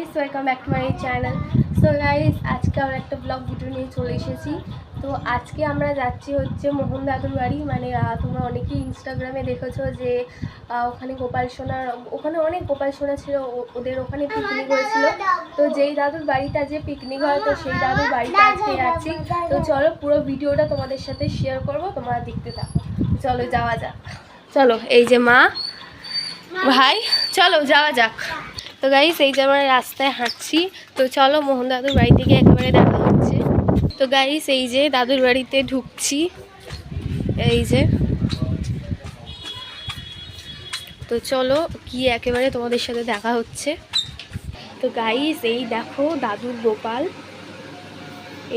Guys, welcome back to my channel. So guys, আজকে আমরা একটা ব্লগ ভিডিও নিয়ে চলে এসেছি। তো আজকে আমরা যাচ্ছি হচ্ছে মোহন দাদুর বাড়ি। মানে তোমরা অনেকেই ইনস্টাগ্রামে দেখেছো যে ওখানে গোপাল সোনার, ওখানে অনেক গোপাল সোনা ছিল, ওদের ওখানে পিকনিক হয়েছিল। তো যেই দাদুর বাড়িটা যে পিকনিক হয়, তো সেই দাদুর বাড়িতে আজকে যাচ্ছি। তো চলো পুরো ভিডিওটা তোমাদের সাথে শেয়ার করবো, তোমরা দেখতে থাকো। চলো যাওয়া যাক। চলো, এই যে মা ভাই, চলো যাওয়া যাক। তো গাইস, এই যে আমরা রাস্তায় হাঁটছি। তো চলো মোহন দাদুর বাড়ি থেকে একেবারে দেখা হচ্ছে। তো গাইস, এই যে দাদুর বাড়িতে ঢুকছি, এই যে। তো চলো কি একেবারে তোমাদের সাথে দেখা হচ্ছে। তো গাইস, এই দেখো দাদুর গোপাল,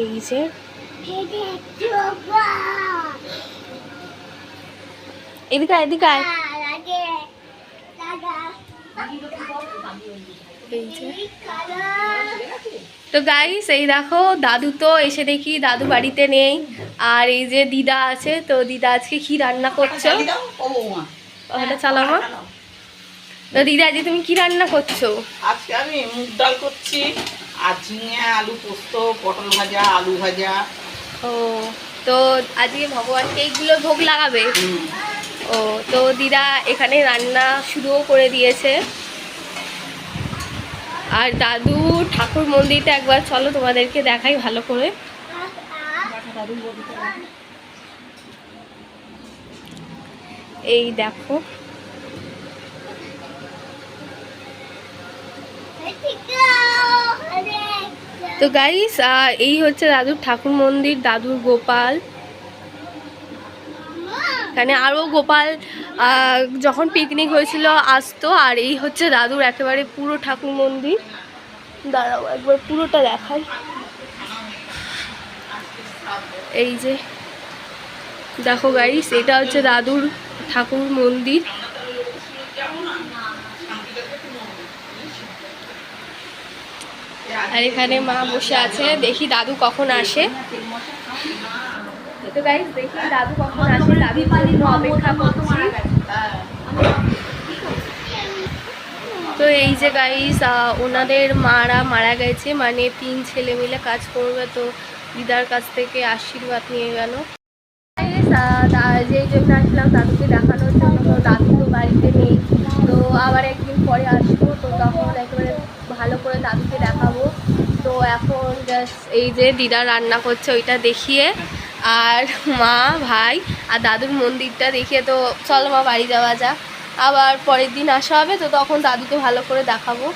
এই যে। এদিকে এদিকে আয়। তো গাইস, এই দেখো দাদু, তো এসে দেখি দাদু বাড়িতে নেই। আর এই যে দিদা আছে। তো দিদা আজকে কি রান্না করছো? ওটা চালাও। তো দিদা, আজকে তুমি কি রান্না করছো? আজকে আমি মুগ ডাল করছি, আর ঝিঙে আলু পোস্ত, পটল ভাজা, আলু ভাজা। ও, তো আজকে ভগবানকে এইগুলো ভোগ লাগাবে। ও, তো দিদা এখানে রান্না শুরুও করে দিয়েছে। আর দাদু ঠাকুর মন্দিরটা একবার চলো তোমাদেরকে দেখাই ভালো করে। এই দেখো, তো গাইস, এই হচ্ছে দাদুর ঠাকুর মন্দির, দাদুর গোপাল। এখানে আরও গোপাল যখন পিকনিক হয়েছিল আসতো। আর এই হচ্ছে দাদুর একেবারে পুরো ঠাকুর মন্দির। দাঁড়াও একবার পুরোটা দেখাই। এই যে দেখো গাইস, এটা হচ্ছে দাদুর ঠাকুর মন্দির। আর এখানে মা বসে আছে, দেখি দাদু কখন আসে। তো গাইস, দেখি দাদু কখন আসে, দাদুর জন্য অপেক্ষা করছি। তো এই যে গাইস, ওনাদের মারা গেছে, মানে 3 ছেলে মিলে কাজ করবে। তো দিদার কাছ থেকে আশীর্বাদ নিয়ে গেল। যেই জন্য আসলাম দাদুকে দেখানোর জন্য। তো দাদু তো বাড়িতে নেই, তো আবার একদিন পরে আসবো। তো তখন একেবারে ভালো করে দাদুকে দেখাবো। তো এখন জাস্ট এই যে দিদা রান্না করছে ওইটা দেখিয়ে, আর মা ভাই আর দাদুর মন্দিরটা দেখিয়ে, তো চলো মা বাড়ি যাওয়া যাক। আবার পরের দিন আসা হবে, তো তখন দাদুকে ভালো করে দেখাবো।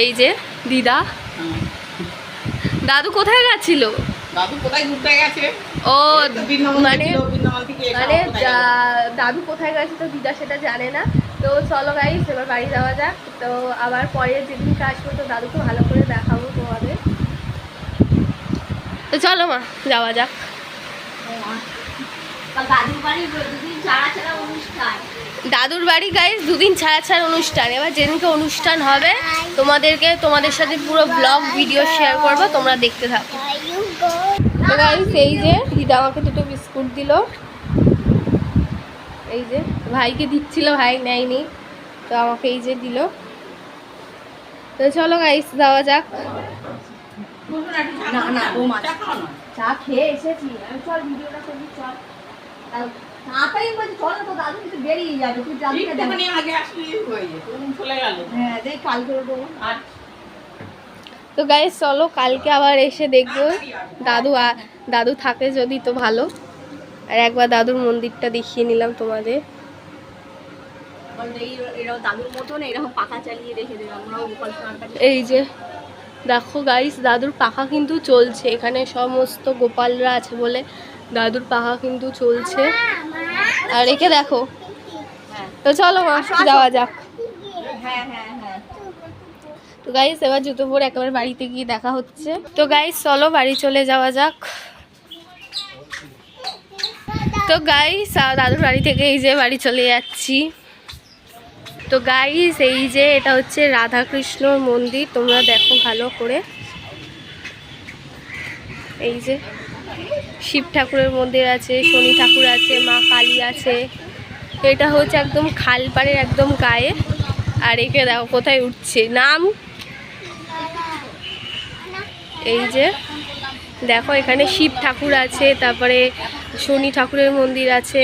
এই যে দিদা, দাদু কোথায় গেছিল? দাদু কোথায় ঘুরতে গেছে? ও, মানে দাদু কোথায় গেছে তো দিদা সেটা জানে না। তো চলো গাইস, এবার বাড়ি যাওয়া যাক। তো আবার পরের যেদিনকে আসবো, তো দাদুকে ভালো করে দেখাবো তোমাদের। তো চলো মা, যাওয়া যাক। দাদুর বাড়ি গাইস 2 দিন ছাড়া ছাড়া অনুষ্ঠান। এবার যেদিনকে অনুষ্ঠান হবে তোমাদের সাথে পুরো ব্লগ ভিডিও শেয়ার করবো, তোমরা দেখতে থাকো। তো গাইস, এই যে দিদা আমাকে 2টো বিস্কুট দিল। এই যে ভাইকে দিচ্ছিল, ভাই নেয়নি, তো আমাকে এই যে দিল। তো চলো গাইস, যাওয়া যাক। চা খেয়ে এসেছি আমি, চল ভিডিওটা করবি, চল তাড়াতাড়ি বলছি, চল না, তো দাদু কিন্তু বেরিয়ে যাবে। তুই দাদুকে আগে আসলেই হয়ে যেত, চলে গেল। হ্যাঁ, দেখ কালকে দেবো। তো গাইস, চলো কালকে আবার এসে দেখবো দাদু থাকে যদি, তো ভালো। আর একবার দাদুর মন্দিরটা দেখিয়ে নিলাম তোমাদের। এই যে দেখো গাইস, দাদুর পাখা কিন্তু চলছে। এখানে সমস্ত গোপালরা আছে বলে দাদুর পাখা কিন্তু চলছে। আর একে দেখো। তো চলো মা, যাওয়া যাক। তো গাইস, এবার জুতো পরে একেবারে বাড়িতে গিয়ে দেখা হচ্ছে। তো গাইস, চলো বাড়ি চলে যাওয়া যাক। তো গাইস, দাদুর বাড়ি থেকে এই যে বাড়ি চলে যাচ্ছি। তো গাইস, এই যে এটা হচ্ছে রাধাকৃষ্ণর মন্দির, তোমরা দেখো ভালো করে। এই যে শিব ঠাকুরের মন্দির আছে, শনি ঠাকুর আছে, মা কালী আছে। এটা হচ্ছে একদম খালপাড়ের একদম গায়ে। আর একে দেখো কোথায় উঠছে, নাম এই যে দেখো এখানে শিব ঠাকুর আছে, তারপরে শনি ঠাকুরের মন্দির আছে,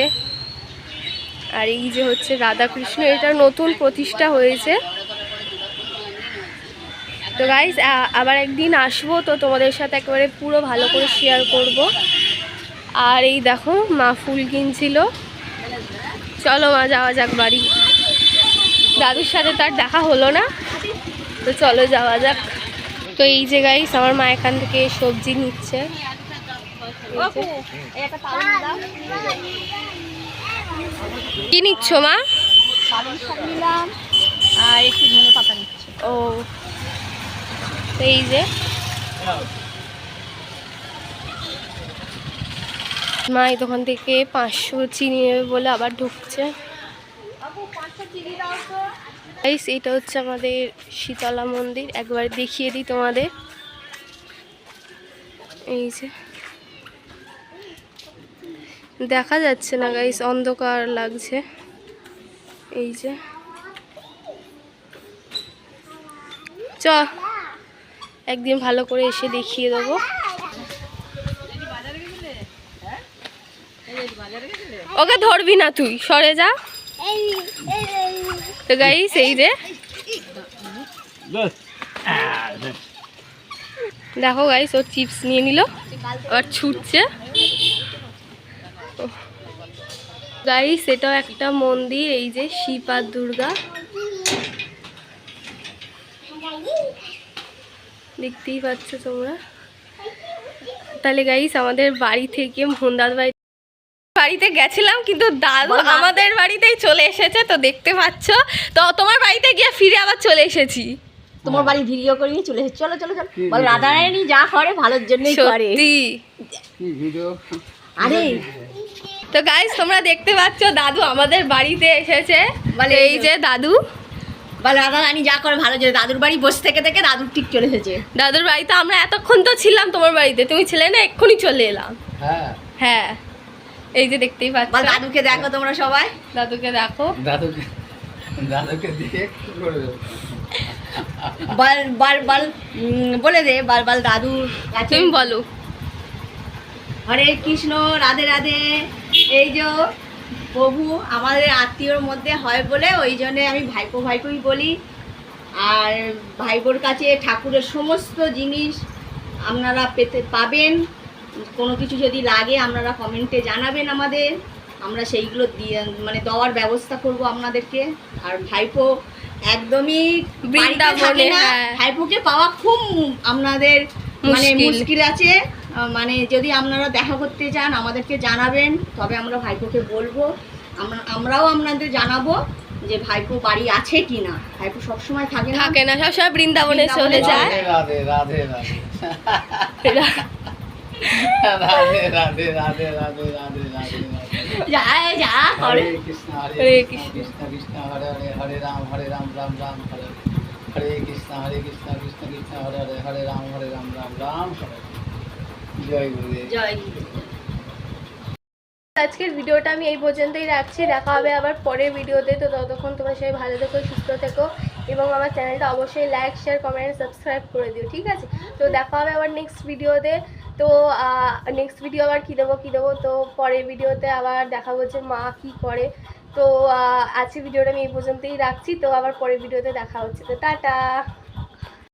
আর এই যে হচ্ছে রাধাকৃষ্ণ, এটা নতুন প্রতিষ্ঠা হয়েছে। তো গাইস আবার একদিন আসবো, তো তোমাদের সাথে একেবারে পুরো ভালো করে শেয়ার করব। আর এই দেখো মা ফুল কিনছিল। চলো মা যাওয়া যাক বাড়ি, দাদুর সাথে তার দেখা হলো না, তো চলো যাওয়া যাক। তো এই যে গাইস আমার মা এখান থেকে সবজি নিচ্ছে। কি নিচ্ছ মা? আর একটু ধনে পাতা নিচ্ছে। ও এই যে মা এই দোকান থেকে 500 চিনি নেবে বলে আবার ঢুকছে। গাইস এটা হচ্ছে আমাদের শীতলা মন্দির, একবার দেখিয়ে দিই তোমাদের। এই যে দেখা যাচ্ছে না গাইস, অন্ধকার লাগছে। এই যে চ একদিন ভালো করে এসে দেখিয়ে দেবো। ওকে ধরবি না, তুই সরে যা। তো গাইস এই যে দেখো গাইস, ও চিপস নিয়ে নিল, আবার ছুটছে। গাইস এটাও একটা মন্দির, এই যে শিব আর দুর্গা, দেখতেই পাচ্ছ তোমরা। তাহলে গাইস আমাদের বাড়ি থেকে মোহনদার বাড়িতে গেছিলাম, কিন্তু দাদু আমাদের বাড়িতেই চলে এসেছে, তো দেখতে পাচ্ছ। তো তোমার বাড়িতে গিয়ে ফিরে আবার চলে এসেছি। তোমার বাড়ি ভিডিও করে নিয়ে চলে এসেছে। চলো চলো চলো, বল রাধারানী যা করে ভালোর জন্যই করে। সত্যি। আরে তো গাইস তোমরা দেখতে পাচ্ছ দাদু আমাদের বাড়িতে এসেছে, বলে এই যে দাদু, বল রাধারানী যা করে ভালোর জন্য। দাদুর বাড়ি বসে থেকে থেকে দাদুর ঠিক চলে এসেছে। দাদুর বাড়িতে আমরা এতক্ষণ তো ছিলাম, তোমার বাড়িতে তুমি ছিলে না, এক্ষুনি চলে এলাম। হ্যাঁ এই যে দেখতেই পাচ্ছ। বল দাদুকে দেখো তোমরা সবাই, দাদুকে দেখো। দাদুকে দিয়ে কি করবে? বল বল বল বলে দে, বল বল দাদুর কাছে তুমি বলো। হরে কৃষ্ণ, রাধে রাধে। এই যে প্রভু আমাদের আত্মীয়র মধ্যে হয় বলে ওই জন্যে আমি ভাইপো ভাইপোই বলি। আর ভাইপোর কাছে ঠাকুরের সমস্ত জিনিস আপনারা পাবেন। কোনো কিছু যদি লাগে আপনারা কমেন্টে জানাবেন আমাদের, আমরা সেইগুলো দিয়ে মানে দেওয়ার ব্যবস্থা করব আপনাদেরকে। আর ভাইপো একদমই বাড়িতে থাকে না, ভাইপোকে পাওয়া খুব আপনাদের মানে মুশকিল আছে। মানে যদি আপনারা দেখা করতে চান আমাদেরকে জানাবেন, তবে আমরা ভাইপোকে বলবো। আমরাও আপনাদের জানাবো যে ভাইপো বাড়ি আছে কি না। ভাইপো সবসময় থাকে না, সবসময় বৃন্দাবনে চলে যায়। রাধে রাধে রাধে রাধে রাধে রাধে রাধে রাধে রাধে যায় যা করে। হরে কৃষ্ণ কৃষ্ণ কৃষ্ণ হরে হরে, হরে রাম রাম রাম হরে হরে কৃষ্ণ কৃষ্ণ কৃষ্ণ হরে হরে, হরে রাম রাম রাম হরে। জয় গুরুদেব। জয়। আজকের ভিডিওটা আমি এই পর্যন্তই রাখছি, দেখা হবে আবার পরের ভিডিওতে। তো ততক্ষণ তোমরা সবাই ভালো থেকো, সুস্থ থেকো, এবং আমার চ্যানেলটা অবশ্যই লাইক শেয়ার কমেন্ট সাবস্ক্রাইব করে দিও, ঠিক আছে? তো দেখা হবে আবার নেক্সট ভিডিওতে। তো নেক্সট ভিডিও আবার কী দেবো, তো পরের ভিডিওতে আবার দেখাবো যে মা কী করে। তো আজকের ভিডিওটা আমি এই পর্যন্তই রাখছি, তো আবার পরের ভিডিওতে দেখা হচ্ছে। তো টাটা।